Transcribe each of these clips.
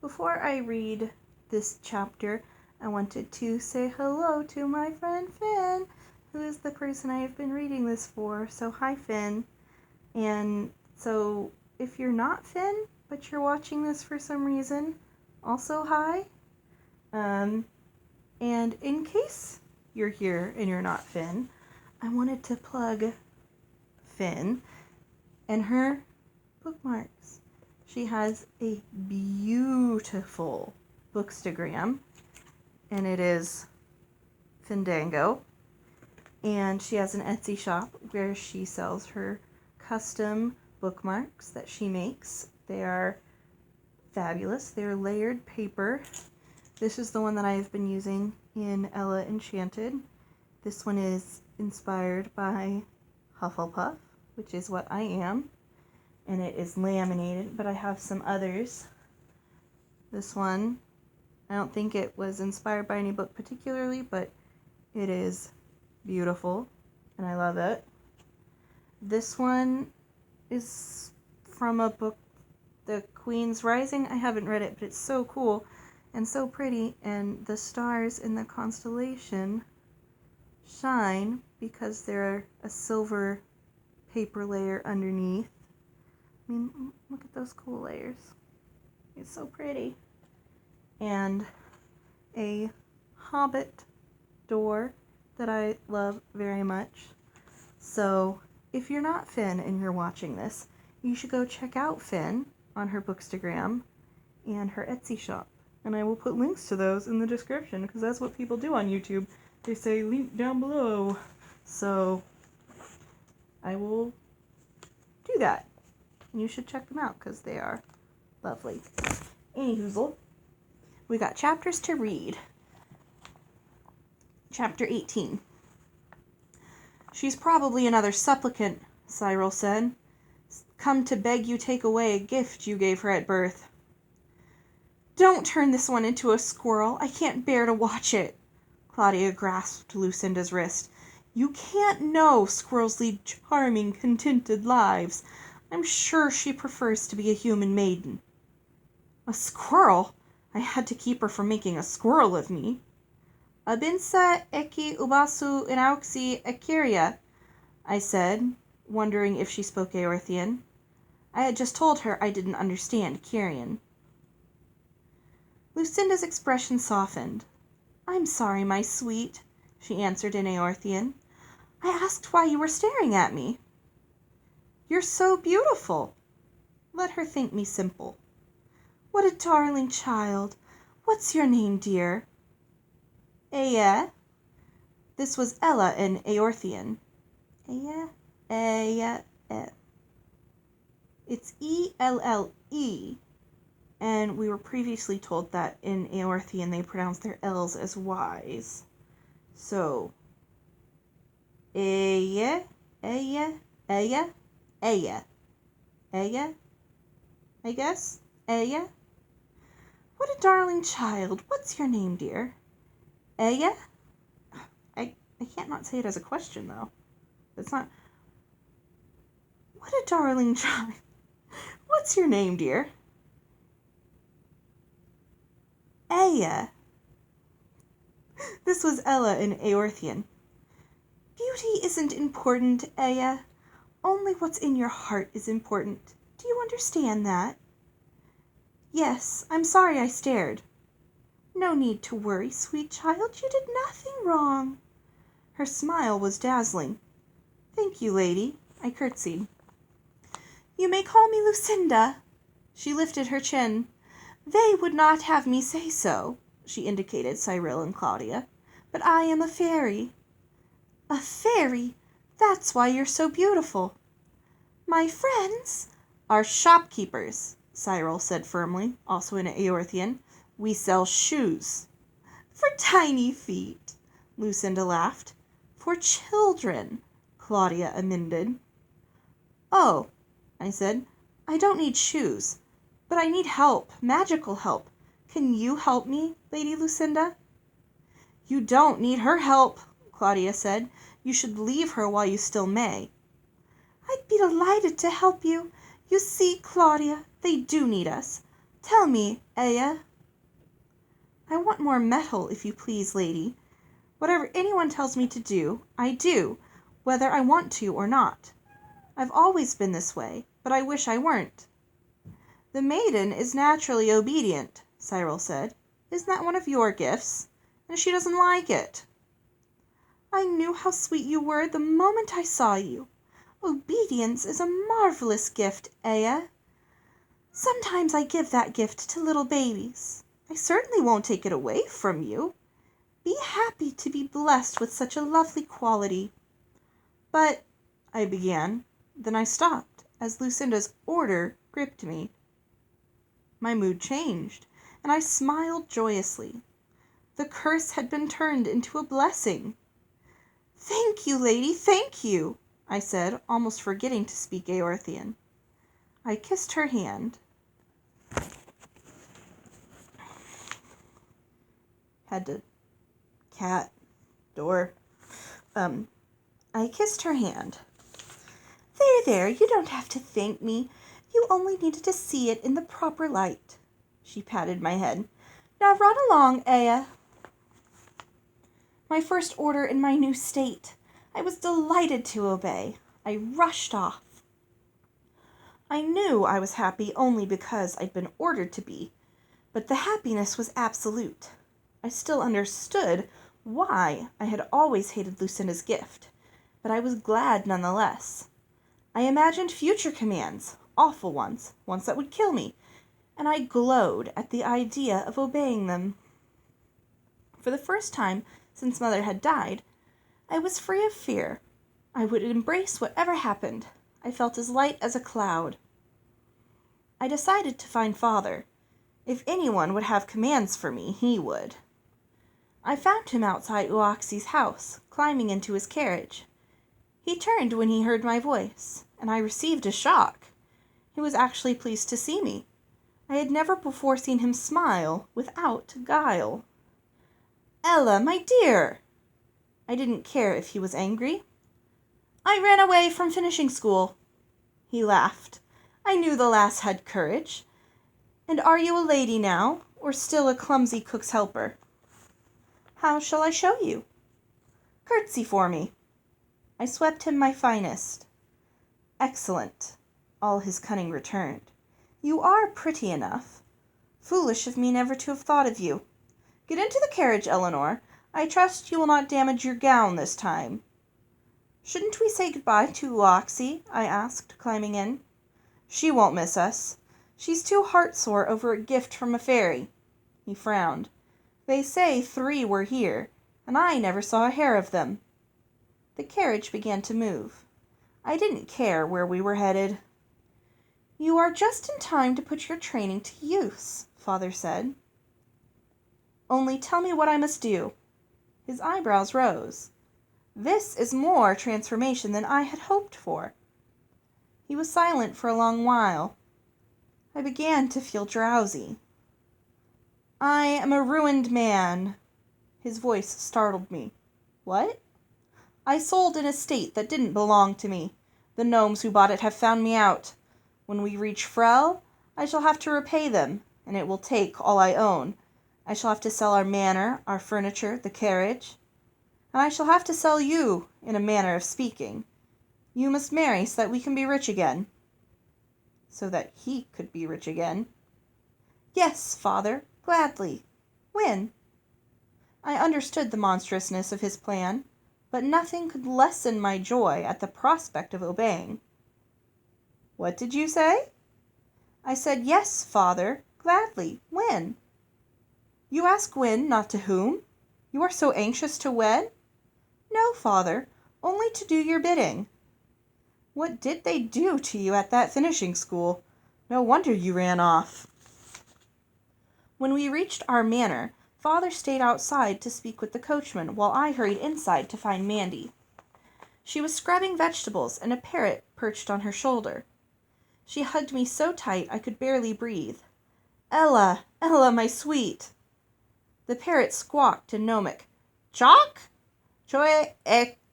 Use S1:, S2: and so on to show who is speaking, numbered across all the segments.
S1: before I read this chapter, I wanted to say hello to my friend Finn, who is the person I have been reading this for. So hi, Finn. And so if you're not Finn, but you're watching this for some reason, also hi. And in case you're here and you're not Finn, I wanted to plug Finn and her bookmarks. She has a beautiful bookstagram, and it is Fandango. And she has an Etsy shop where she sells her custom bookmarks that she makes. They are fabulous. They're layered paper. This is the one that I've been using in Ella Enchanted. This one is inspired by Hufflepuff, which is what I am. And it is laminated, but I have some others. This one, I don't think it was inspired by any book particularly, but it is beautiful, and I love it. This one is from a book, The Queen's Rising. I haven't read it, but it's so cool and so pretty, and the stars in the constellation shine because they're a silver paper layer underneath. I mean, look at those cool layers. It's so pretty. And a Hobbit door that I love very much. So if you're not Finn and you're watching this, you should go check out Finn on her bookstagram and her Etsy shop. And I will put links to those in the description because that's what people do on YouTube. They say link down below. So I will do that. You should check them out because they are lovely. Anyhoozle, we got chapters to read. Chapter 18. She's probably another supplicant, Cyril said. Come to beg you take away a gift you gave her at birth. Don't turn this one into a squirrel. I can't bear to watch it. Claudia grasped Lucinda's wrist. You can't know squirrels lead charming, contented lives. I'm sure she prefers to be a human maiden. A squirrel? I had to keep her from making a squirrel of me. Abinsa eki ubasu inauxi akiria, I said, wondering if she spoke Eorthian. I had just told her I didn't understand Kyrian. Lucinda's expression softened. I'm sorry, my sweet, she answered in Eorthian. I asked why you were staring at me. You're so beautiful. Let her think me simple. What a darling child. What's your name, dear? Aya. This was Ella in Eorthian. Aya, Aya, E. It's E-L-L-E. And we were previously told that in Eorthian they pronounce their L's as Y's. So, Aya, Aya, Aya. Aya. Aya? I guess? Aya? What a darling child. What's your name, dear? Aya? I can't not say it as a question, though. It's not... What a darling child. What's your name, dear? Aya. This was Ella in Eorthian. Beauty isn't important, Aya. Only what's in your heart is important. Do you understand that? Yes, I'm sorry I stared. No need to worry, sweet child. You did nothing wrong. Her smile was dazzling. Thank you, lady. I curtsied. You may call me Lucinda. She lifted her chin. They would not have me say so, she indicated Cyril and Claudia. But I am a fairy. A fairy? That's why you're so beautiful. My friends are shopkeepers, Cyril said firmly, also in Eorthian. We sell shoes. For tiny feet, Lucinda laughed. For children, Claudia amended. Oh, I said, I don't need shoes, but I need help, magical help. Can you help me, Lady Lucinda? You don't need her help, Claudia said. You should leave her while you still may. I'd be delighted to help you. You see, Claudia, they do need us. Tell me, Aya." "I want more metal, if you please, lady. Whatever anyone tells me to do, I do, whether I want to or not. I've always been this way, but I wish I weren't." "The maiden is naturally obedient," Cyril said. "Isn't that one of your gifts? And she doesn't like it." "I knew how sweet you were the moment I saw you. Obedience is a marvelous gift, Aya. Sometimes I give that gift to little babies. I certainly won't take it away from you. Be happy to be blessed with such a lovely quality." "But," I began, then I stopped as Lucinda's order gripped me. My mood changed, and I smiled joyously. The curse had been turned into a blessing. "Thank you, lady, thank you," I said, almost forgetting to speak Eorthian. I kissed her hand. I kissed her hand. There, you don't have to thank me. You only needed to see it in the proper light." She patted my head. "Now run along, Aya." My first order in my new state. I was delighted to obey. I rushed off. I knew I was happy only because I'd been ordered to be, but the happiness was absolute. I still understood why I had always hated Lucinda's gift, but I was glad nonetheless. I imagined future commands, awful ones that would kill me, and I glowed at the idea of obeying them. For the first time since Mother had died, I was free of fear. I would embrace whatever happened. I felt as light as a cloud. I decided to find Father. If anyone would have commands for me, he would. I found him outside Uoxie's house, climbing into his carriage. He turned when he heard my voice, and I received a shock. He was actually pleased to see me. I had never before seen him smile without guile. "Ella, my dear!" I didn't care if he was angry. "I ran away from finishing school." He laughed. I knew the lass had courage. "And are you a lady now, or still a clumsy cook's helper?" "How shall I show you?" "Curtsy for me." I swept him my finest. "Excellent," all his cunning returned. "You are pretty enough. Foolish of me never to have thought of you. Get into the carriage, Eleanor. I trust you will not damage your gown this time." "Shouldn't we say goodbye to Uoxie?" I asked, climbing in. "She won't miss us. She's too heartsore over a gift from a fairy." He frowned. "They say 3 were here, and I never saw a hair of them." The carriage began to move. I didn't care where we were headed. "You are just in time to put your training to use," Father said. "Only tell me what I must do." His eyebrows rose. "This is more transformation than I had hoped for." He was silent for a long while. I began to feel drowsy. "I am a ruined man." His voice startled me. "What?" "I sold an estate that didn't belong to me. The gnomes who bought it have found me out. When we reach Frel, I shall have to repay them, and it will take all I own. I shall have to sell our manor, our furniture, the carriage. And I shall have to sell you, in a manner of speaking. You must marry so that we can be rich again." So that he could be rich again. "Yes, Father, gladly. When?" I understood the monstrousness of his plan, but nothing could lessen my joy at the prospect of obeying. "What did you say?" I said, "Yes, Father, gladly. When?" "You ask when, not to whom? You are so anxious to wed?" "No, Father, only to do your bidding." "What did they do to you at that finishing school? No wonder you ran off." When we reached our manor, Father stayed outside to speak with the coachman, while I hurried inside to find Mandy. She was scrubbing vegetables, and a parrot perched on her shoulder. She hugged me so tight I could barely breathe. "Ella, Ella, my sweet." The parrot squawked in gnomic. "Chalk? Choe choe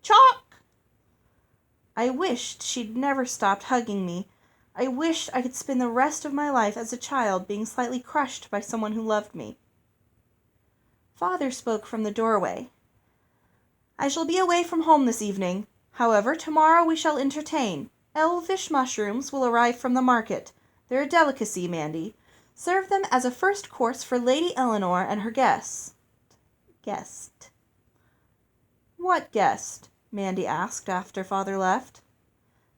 S1: chalk. I wished she'd never stopped hugging me. I wished I could spend the rest of my life as a child being slightly crushed by someone who loved me. Father spoke from the doorway. I shall be away from home this evening. However, tomorrow we shall entertain. Elvish mushrooms will arrive from the market. They're a delicacy, Mandy. Serve them as a first course for Lady Eleanor and her guest. What guest? Mandy asked after Father left.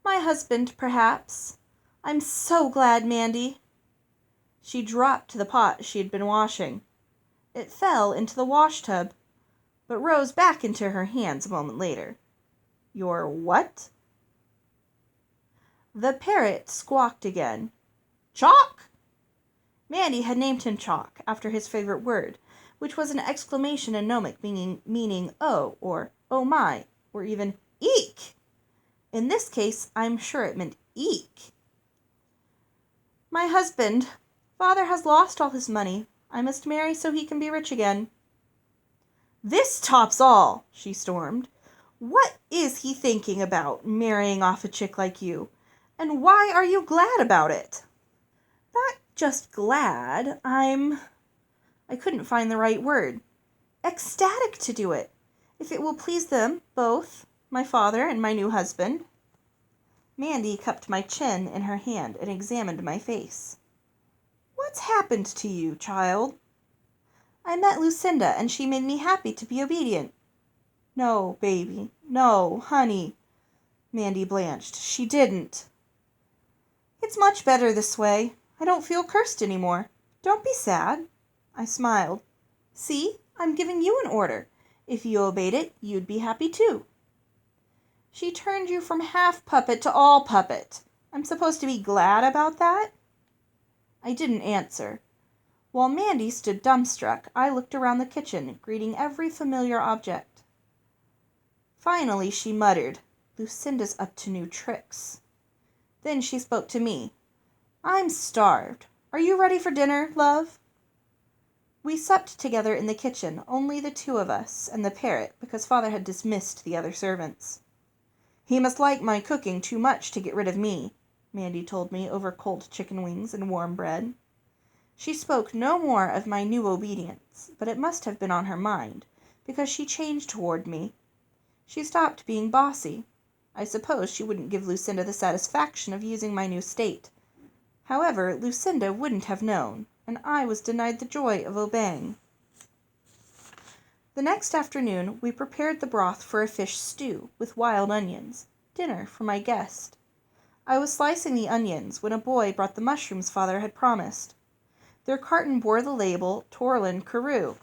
S1: My husband, perhaps. I'm so glad, Mandy. She dropped the pot she had been washing. It fell into the wash tub, but rose back into her hands a moment later. Your what? The parrot squawked again. Chalk! Mandy had named him Chalk, after his favorite word, which was an exclamation in gnomic meaning oh, or oh my, or even eek. In this case, I'm sure it meant eek. My husband. Father has lost all his money. I must marry so he can be rich again. This tops all, she stormed. What is he thinking about, marrying off a chick like you? And why are you glad about it? Not just glad, I couldn't find the right word. Ecstatic to do it, if it will please them both, my father and my new husband. Mandy cupped my chin in her hand and examined my face. What's happened to you, child? I met Lucinda, and she made me happy to be obedient. No, baby, no, honey. Mandy blanched. She didn't. It's much better this way. I don't feel cursed anymore. Don't be sad. I smiled. See, I'm giving you an order. If you obeyed it, you'd be happy too. She turned you from half puppet to all puppet. I'm supposed to be glad about that? I didn't answer. While Mandy stood dumbstruck, I looked around the kitchen, greeting every familiar object. Finally she muttered, Lucinda's up to new tricks. Then she spoke to me. I'm starved. Are you ready for dinner, love? We supped together in the kitchen, only the two of us, and the parrot, because Father had dismissed the other servants. He must like my cooking too much to get rid of me, Mandy told me over cold chicken wings and warm bread. She spoke no more of my new obedience, but it must have been on her mind, because she changed toward me. She stopped being bossy. I suppose she wouldn't give Lucinda the satisfaction of using my new state. However, Lucinda wouldn't have known, and I was denied the joy of obeying. The next afternoon we prepared the broth for a fish stew with wild onions, dinner for my guest. I was slicing the onions when a boy brought the mushrooms Father had promised. Their carton bore the label Torlin Carew.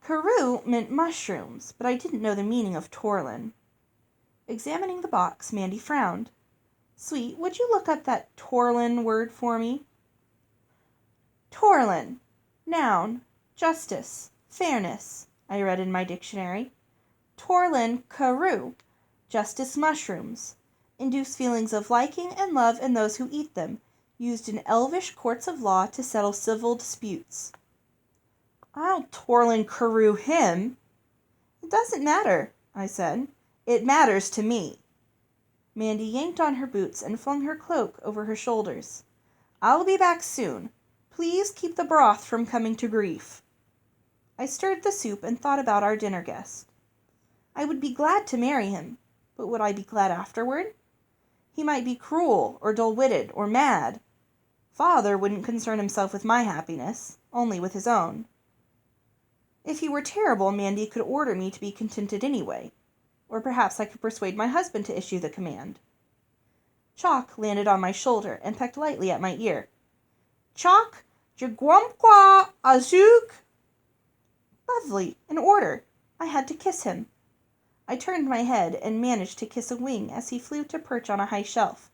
S1: Carew meant mushrooms, but I didn't know the meaning of Torlin. Examining the box, Mandy frowned. Sweet, would you look up that Torlin word for me? Torlin. Noun. Justice. Fairness, I read in my dictionary. Torlin Carew. Justice mushrooms. Induce feelings of liking and love in those who eat them. Used in elvish courts of law to settle civil disputes. I'll Torlin Carew him. It doesn't matter, I said. It matters to me. Mandy yanked on her boots and flung her cloak over her shoulders. I'll be back soon. Please keep the broth from coming to grief. I stirred the soup and thought about our dinner guest. I would be glad to marry him, but would I be glad afterward? He might be cruel, or dull-witted, or mad. Father wouldn't concern himself with my happiness, only with his own. If he were terrible, Mandy could order me to be contented anyway, or perhaps I could persuade my husband to issue the command. Chalk landed on my shoulder and pecked lightly at my ear. Chalk, jagwamqua azook. Lovely, an order. I had to kiss him. I turned my head and managed to kiss a wing as he flew to perch on a high shelf.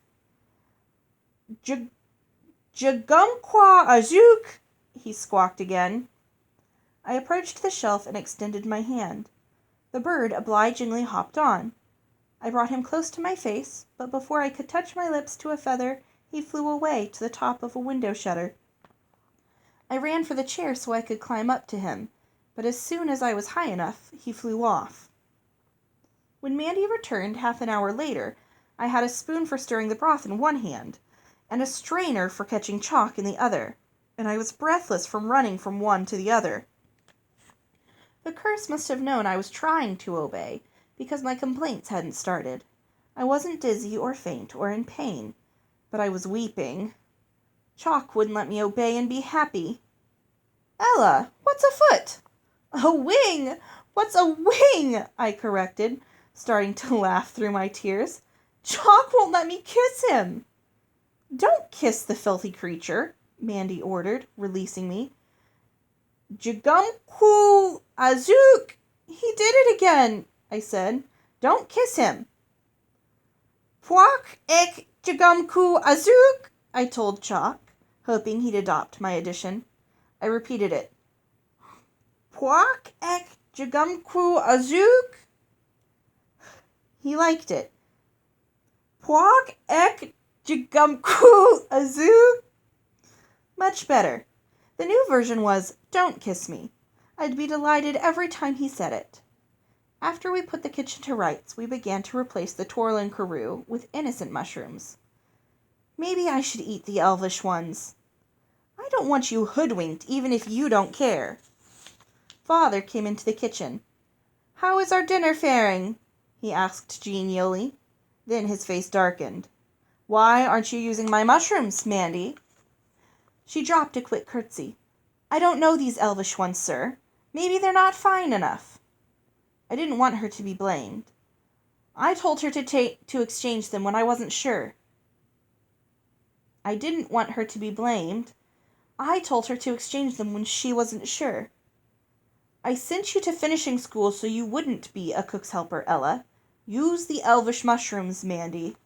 S1: Jagumqua azook, he squawked again. I approached the shelf and extended my hand. The bird obligingly hopped on. I brought him close to my face, but before I could touch my lips to a feather, he flew away to the top of a window shutter. I ran for the chair so I could climb up to him, but as soon as I was high enough, he flew off. When Mandy returned half an hour later, I had a spoon for stirring the broth in one hand, and a strainer for catching chalk in the other, and I was breathless from running from one to the other. The curse must have known I was trying to obey, because my complaints hadn't started. I wasn't dizzy or faint or in pain, but I was weeping. Chalk wouldn't let me obey and be happy. "Ella, what's afoot?" "A wing! What's a wing?" I corrected, starting to laugh through my tears. "Chalk won't let me kiss him." "Don't kiss the filthy creature," Mandy ordered, releasing me. "Jigumku Azook! He did it again," I said. "Don't kiss him." "Pwak ek Jigumku Azook," I told Chalk, hoping he'd adopt my addition. I repeated it. "Pwak ek Jigumku Azook." He liked it. "Pwak ek Jigumku Azook." Much better. The new version was, "Don't kiss me." I'd be delighted every time he said it. After we put the kitchen to rights, we began to replace the Torlin Carew with innocent mushrooms. Maybe I should eat the elvish ones. I don't want you hoodwinked, even if you don't care. Father came into the kitchen. "How is our dinner faring?" he asked genially. Then his face darkened. "Why aren't you using my mushrooms, Mandy?" She dropped a quick curtsy. "I don't know these elvish ones, sir. Maybe they're not fine enough." I didn't want her to be blamed. I told her to exchange them when I wasn't sure. I didn't want her to be blamed. I told her to exchange them when she wasn't sure. "I sent you to finishing school so you wouldn't be a cook's helper, Ella. Use the elvish mushrooms, Mandy."